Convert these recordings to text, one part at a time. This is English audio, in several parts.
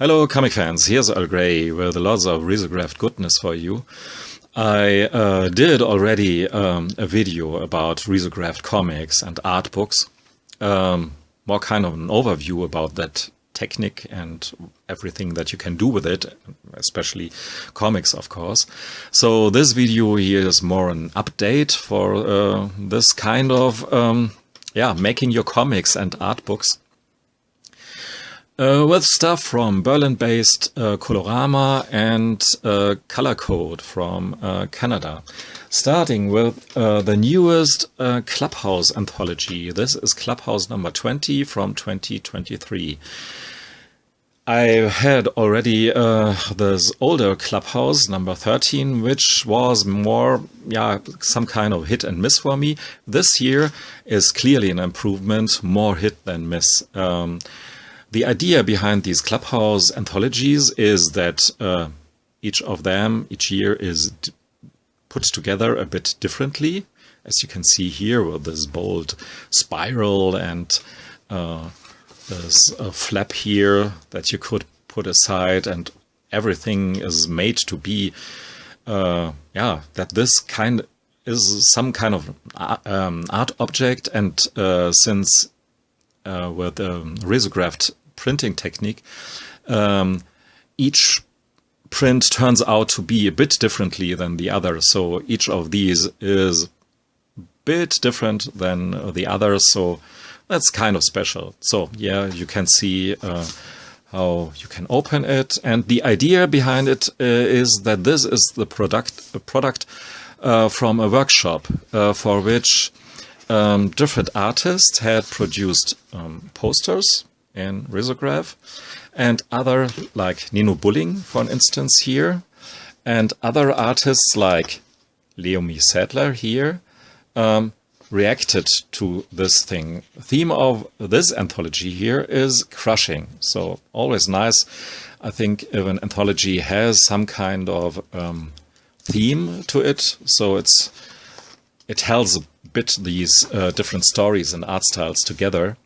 Hello comic fans, here's Earl Grey with lots of risographed goodness for you. I did already a video about risographed comics and art books, more kind of an overview about that technique and everything that you can do with it, especially comics of course. So this video here is more an update for this kind of making your comics and art books. With stuff from Berlin-based Colorama and Color Code from Canada. Starting with the newest Clubhouse anthology. This is Clubhouse number 20 from 2023. I had already this older Clubhouse number 13, which was more, some kind of hit and miss for me. This year is clearly an improvement, more hit than miss. The idea behind these Clubhouse anthologies is that each of them, each year, is put together a bit differently. As you can see here with this bold spiral and there's a flap here that you could put aside, and everything is made to be, that this kind is some kind of art object. And since with risographed printing technique, each print turns out to be a bit differently than the other. So each of these is a bit different than the others. So that's kind of special. So yeah, you can see how you can open it. And the idea behind it is that this is the product from a workshop for which different artists had produced posters in risograph, and other, like Nino Bulling, for instance, here, and other artists like Leomi Sadler here, reacted to this thing. The theme of this anthology here is crushing. So always nice, I think, if an anthology has some kind of theme to it. So it tells a bit these different stories and art styles together.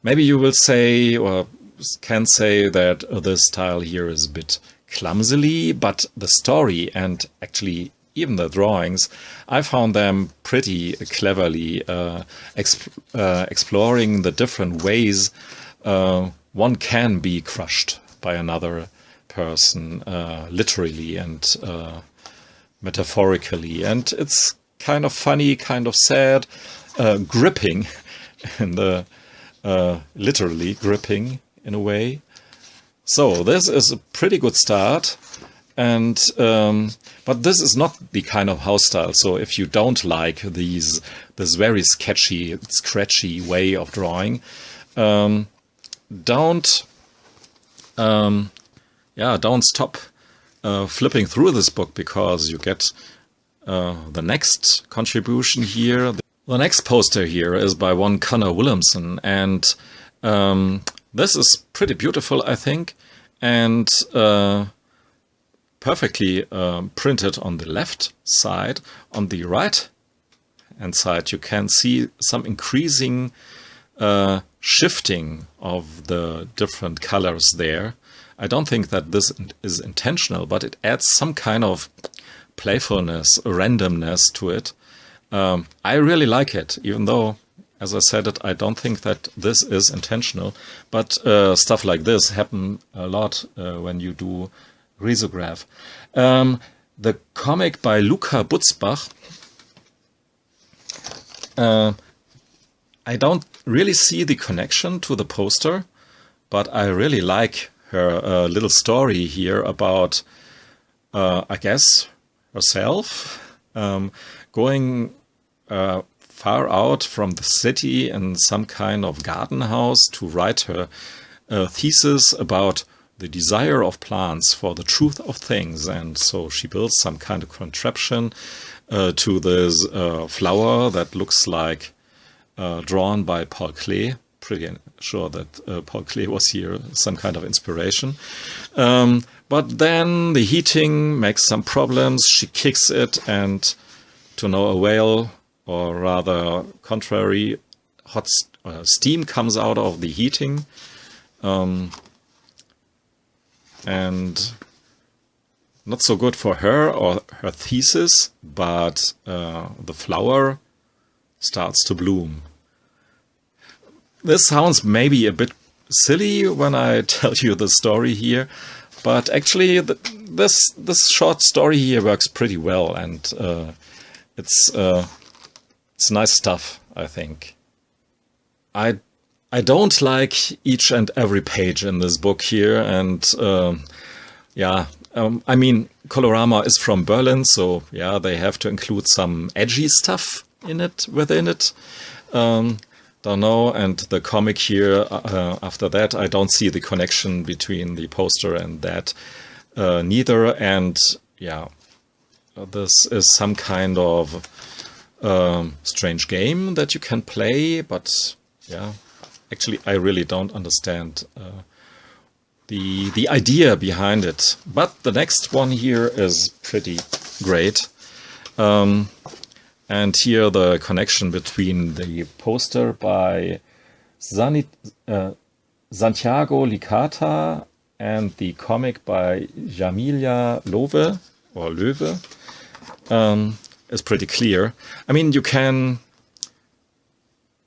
Maybe you will say, or can say, that this style here is a bit clumsily, but the story and actually even the drawings, I found them pretty cleverly exploring the different ways one can be crushed by another person, literally and metaphorically. And it's kind of funny, kind of sad, gripping, and literally gripping in a way. So this is a pretty good start, and but this is not the kind of house style. So if you don't like this very sketchy, scratchy way of drawing, don't stop flipping through this book, because you get the next contribution here. The next poster here is by one Connor Williamson, and this is pretty beautiful, I think, and perfectly printed on the left side. On the right hand side, you can see some increasing shifting of the different colors there. I don't think that this is intentional, but it adds some kind of playfulness, randomness to it. I really like it, even though, as I said I don't think that this is intentional. But stuff like this happen a lot when you do risograph. The comic by Luca Butzbach, I don't really see the connection to the poster, but I really like her little story here about, I guess, herself going far out from the city in some kind of garden house to write her thesis about the desire of plants for the truth of things. And so she builds some kind of contraption to this flower that looks like drawn by Paul Klee. Pretty sure that Paul Klee was here some kind of inspiration. But then the heating makes some problems. She kicks it, and to no avail, or rather contrary, hot steam comes out of the heating. and not so good for her or her thesis, but the flower starts to bloom. This sounds maybe a bit silly when I tell you the story here, but actually this short story here works pretty well, and it's nice stuff, I think. I don't like each and every page in this book here, and yeah, I mean, Colorama is from Berlin, so yeah, they have to include some edgy stuff within it. Don't know, and the comic here, after that, I don't see the connection between the poster and that neither, and yeah, this is some kind of strange game that you can play, but yeah, actually I really don't understand the idea behind it. But the next one here is pretty great. And here the connection between the poster by Santiago Licata and the comic by Jamilia Löwe is pretty clear. I mean, you can...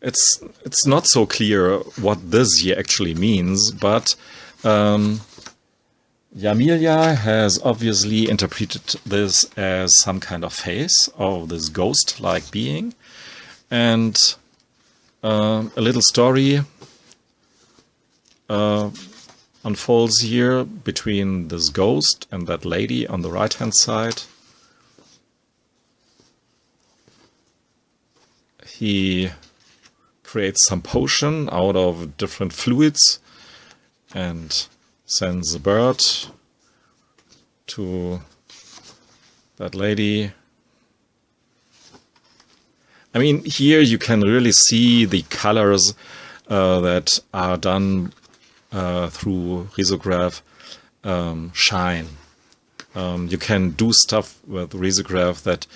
It's not so clear what this here actually means, but Jamilia has obviously interpreted this as some kind of face of this ghost-like being, and a little story unfolds here between this ghost and that lady on the right-hand side. He creates some potion out of different fluids and sends a bird to that lady. I mean, here you can really see the colors that are done through risograph shine. You can do stuff with risograph that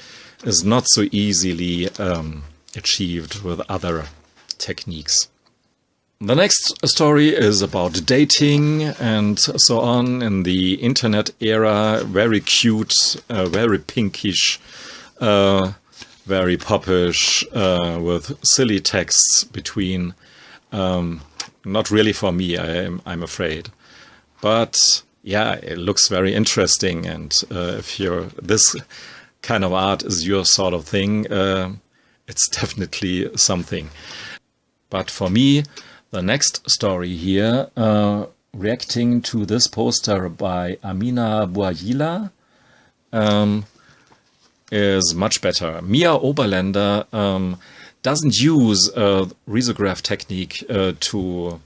is not so easily achieved with other techniques. The next story is about dating and so on in the internet era. Very cute, very pinkish, very popish, with silly texts between. Not really for me, I'm afraid. But yeah, it looks very interesting, and if this kind of art is your sort of thing, it's definitely something. But for me, the next story here, reacting to this poster by Amina Bouayila, is much better. Mia Oberländer doesn't use risograph technique to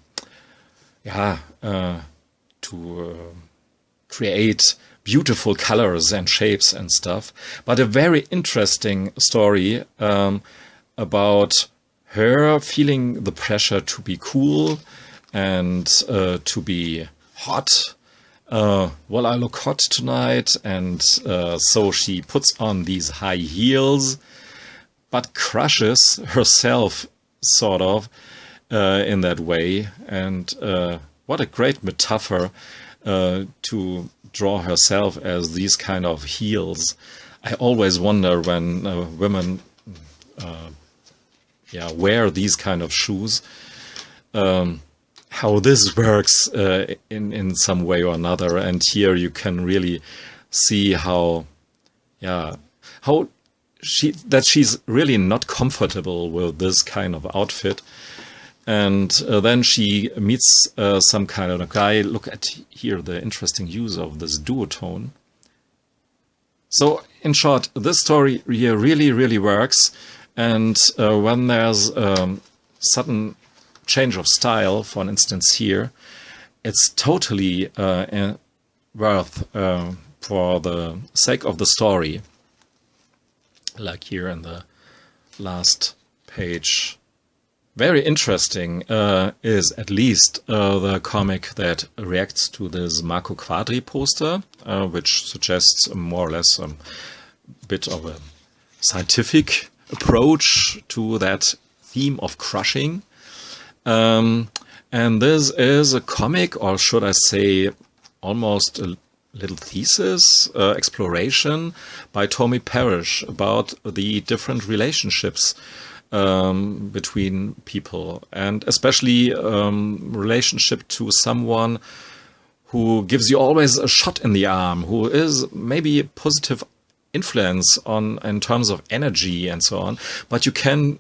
create beautiful colors and shapes and stuff, but a very interesting story about her feeling the pressure to be cool and to be hot. Well, I look hot tonight, and so she puts on these high heels, but crushes herself sort of in that way. And what a great metaphor to draw herself as these kind of heels. I always wonder when women wear these kind of shoes, how this works in some way or another. And here you can really see how she's really not comfortable with this kind of outfit. And then she meets some kind of a guy. Look at here the interesting use of this duotone. So in short, this story here really, really works. And when there's sudden change of style, for instance here, it's totally worth for the sake of the story. Like here in the last page. Very interesting is at least the comic that reacts to this Marco Quadri poster, which suggests more or less a bit of a scientific approach to that theme of crushing. And this is a comic, or should I say almost a little thesis, exploration by Tommy Parrish about the different relationships between people, and especially relationship to someone who gives you always a shot in the arm, who is maybe a positive influence on in terms of energy and so on, but you can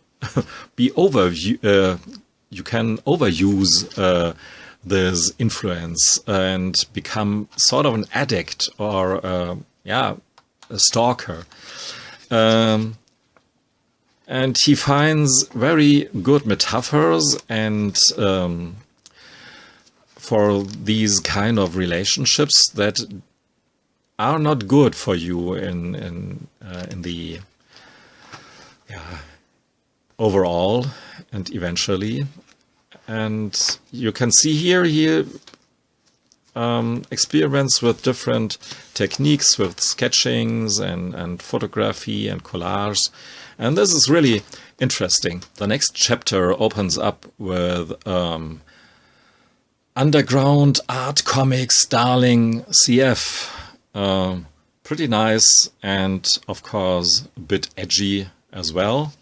be you can overuse this influence and become sort of an addict or a stalker. And he finds very good metaphors and for these kind of relationships that are not good for you in the overall and eventually. And you can see here he experiments with different techniques, with sketchings and photography and collage. And this is really interesting. The next chapter opens up with underground art comics, darling CF. Pretty nice and, of course, a bit edgy as well.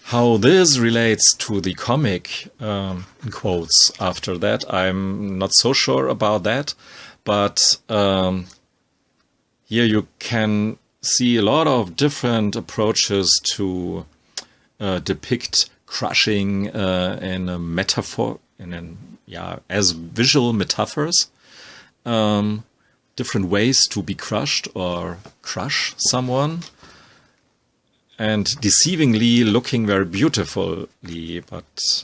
How this relates to the comic, in quotes, after that, I'm not so sure about that. But here you can see a lot of different approaches to depict crushing in a metaphor, as visual metaphors. Different ways to be crushed or crush someone. And deceivingly looking very beautifully, but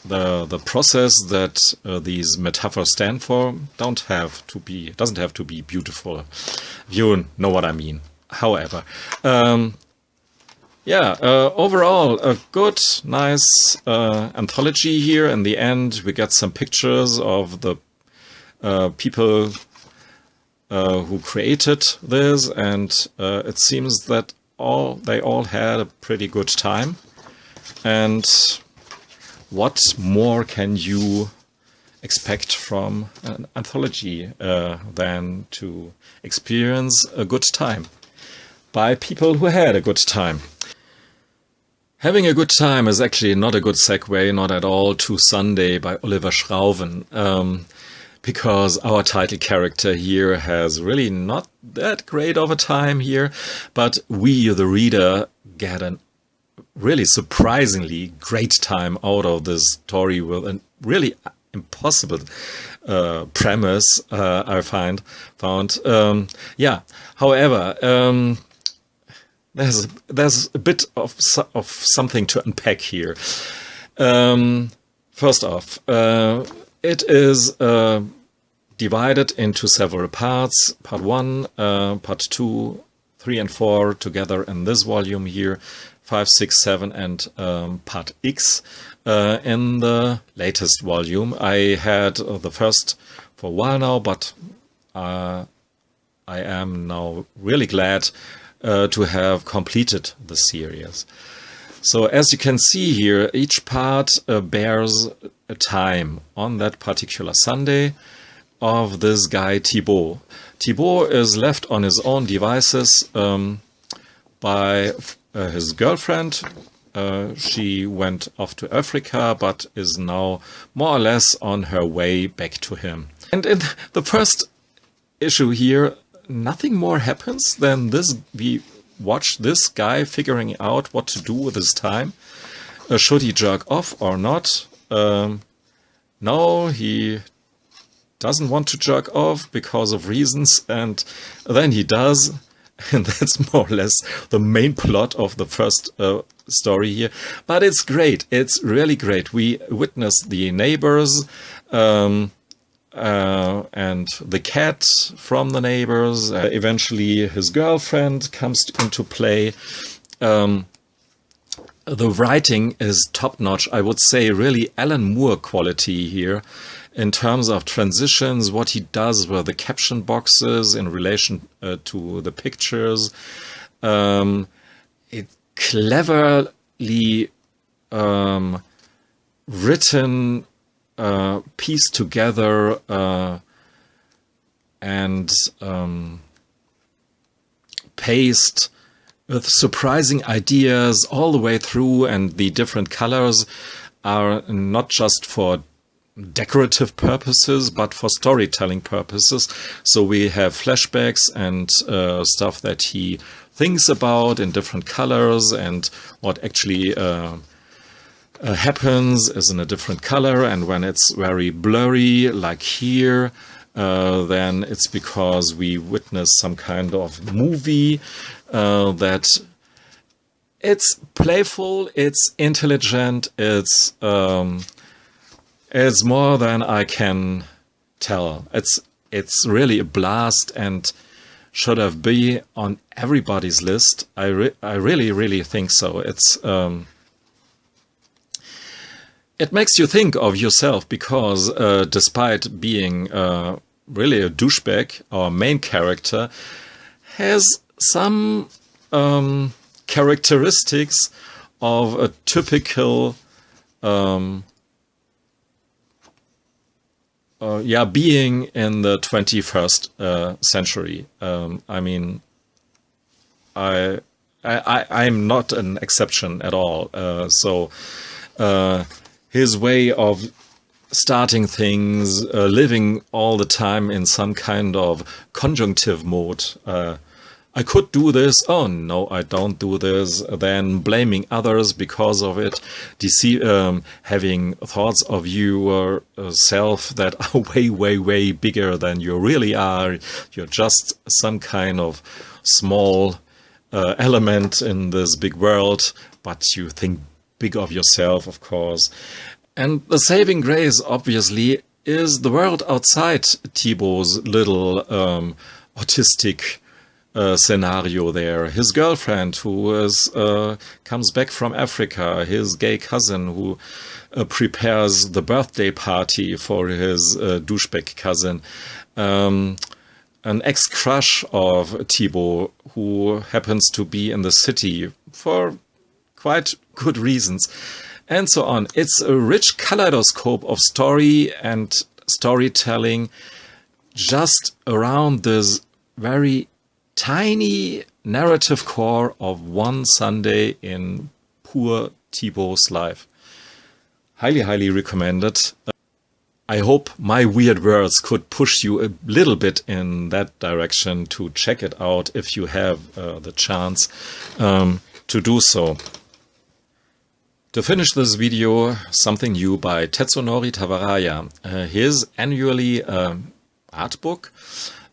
the process that these metaphors stand for doesn't have to be beautiful. You know what I mean. However, overall a good, nice anthology here. In the end, we get some pictures of the people who created this, and it seems that they all had a pretty good time. And what more can you expect from an anthology than to experience a good time by people who had a good time? Having a good time is actually not a good segue, not at all, to Sunday by Olivier Schrauwen. Because our title character here has really not that great of a time here, but we, the reader, get a really surprisingly great time out of this story with a really impossible premise, I found. However, there's a bit of something to unpack here. First off, it is divided into several parts. Part 1, Part 2, 3 and 4 together in this volume here. 5, 6, 7 and Part X in the latest volume. I had the first for a while now, but I am now really glad to have completed the series. So as you can see here, each part bears a time on that particular Sunday of this guy Thibaut. Thibaut is left on his own devices by his girlfriend. She went off to Africa, but is now more or less on her way back to him. And in the first issue here, nothing more happens than this. We watch this guy figuring out what to do with his time. Should he jerk off or not? No, he doesn't want to jerk off because of reasons, and then he does. And that's more or less the main plot of the first story here. But it's great. It's really great. We witness the neighbors and the cat from the neighbors. Eventually his girlfriend comes into play. The writing is top-notch. I would say really Alan Moore quality here in terms of transitions, what he does with the caption boxes in relation to the pictures. It cleverly written written, pieced together, and paced with surprising ideas all the way through, and the different colors are not just for decorative purposes, but for storytelling purposes. So we have flashbacks and stuff that he thinks about in different colors, and what actually happens is in a different color. And when it's very blurry, like here, then it's because we witness some kind of movie that it's playful, it's intelligent, it's more than I can tell. It's really a blast and should have been on everybody's list. I really think so. It makes you think of yourself, because despite being really a douchebag, our main character has some characteristics of a typical being in the 21st century. I mean, I'm not an exception at all. So his way of starting things, living all the time in some kind of conjunctive mode. I could do this. Oh no, I don't do this. Then blaming others because of it. Having thoughts of yourself that are way bigger than you really are. You're just some kind of small element in this big world, but you think big of yourself, of course. And the saving grace, obviously, is the world outside Thibaut's little autistic scenario there. His girlfriend who comes back from Africa, his gay cousin who prepares the birthday party for his douchebag cousin, an ex-crush of Thibaut who happens to be in the city for quite good reasons, and so on. It's a rich kaleidoscope of story and storytelling just around this very tiny narrative core of one Sunday in poor Thibaut's life. Highly recommended. I hope my weird words could push you a little bit in that direction to check it out if you have the chance to do so. To finish this video, something new by Tetsunori Tawaraya. His annually art book.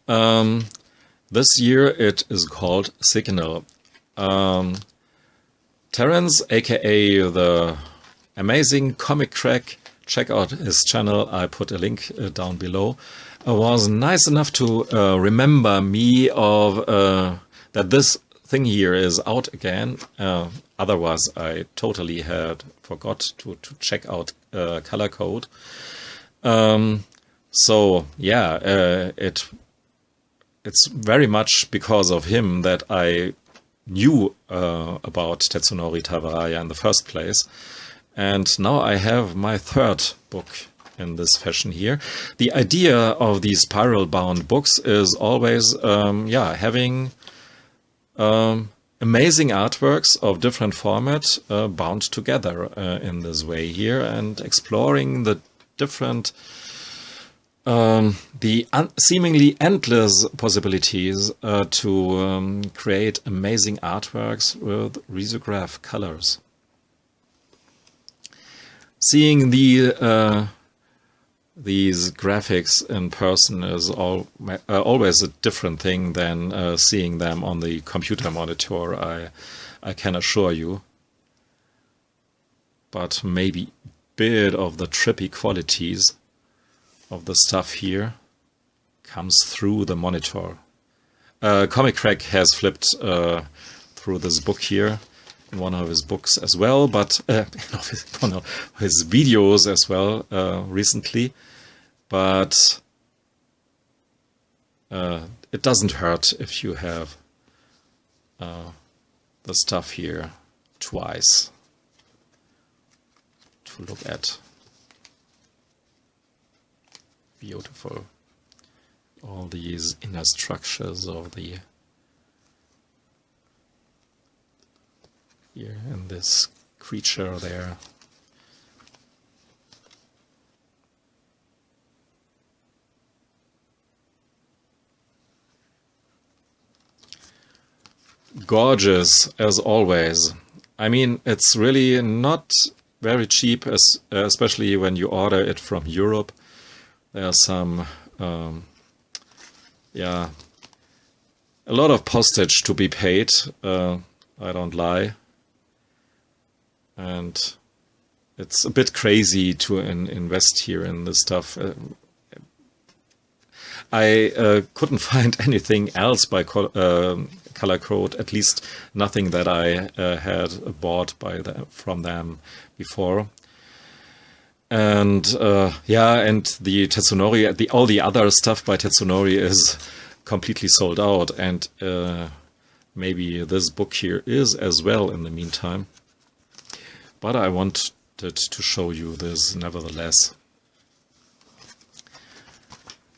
This year it is called Signal. Terence, aka the amazing comickkrakk, check out his channel, I put a link down below, was nice enough to remember me of that this thing here is out again. Otherwise I totally had forgot to check out color code. So yeah, it's very much because of him that I knew about Tetsunori Tawaraya in the first place. And now I have my third book in this fashion here. The idea of these spiral-bound books is always having amazing artworks of different formats bound together in this way here, and exploring the different seemingly endless possibilities to create amazing artworks with risographed colors. Seeing these graphics in person is always a different thing than seeing them on the computer monitor, I can assure you. But maybe a bit of the trippy qualities of the stuff here comes through the monitor. Comickkrakk has flipped through this book here in one of his books as well, but one of his videos as well recently. But it doesn't hurt if you have the stuff here twice to look at. beautiful. All these inner structures of the here and this creature there. Gorgeous as always. I mean, it's really not very cheap, especially when you order it from Europe. There's some, yeah, a lot of postage to be paid. I don't lie. And it's a bit crazy to invest here in this stuff. I couldn't find anything else by Color Code, at least nothing that I had bought from them before. And yeah, and the Tetsunori, all the other stuff by Tetsunori is completely sold out, and maybe this book here is as well in the meantime. But I wanted to show you this nevertheless.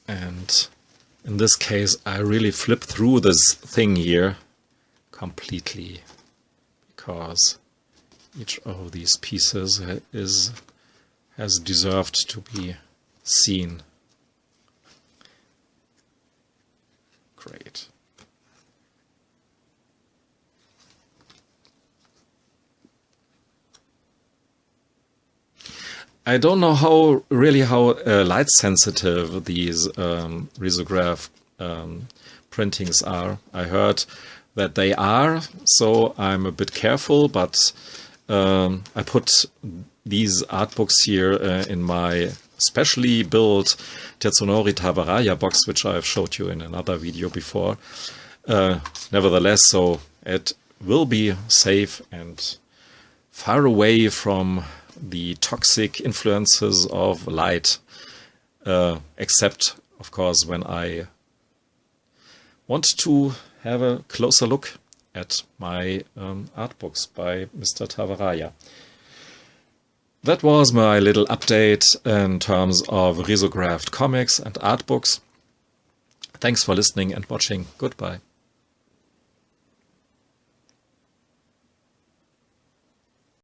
And in this case, I really flip through this thing here completely, because each of these pieces has deserved to be seen. Great. I don't know how light sensitive these risographed printings are. I heard that they are, so I'm a bit careful, but I put these art books here in my specially built Tetsunori Tawaraya box, which I've showed you in another video before. Nevertheless, so it will be safe and far away from the toxic influences of light, except, of course, when I want to have a closer look at my art books by Mr. Tawaraya. That was my little update in terms of risographed comics and art books. Thanks for listening and watching. Goodbye.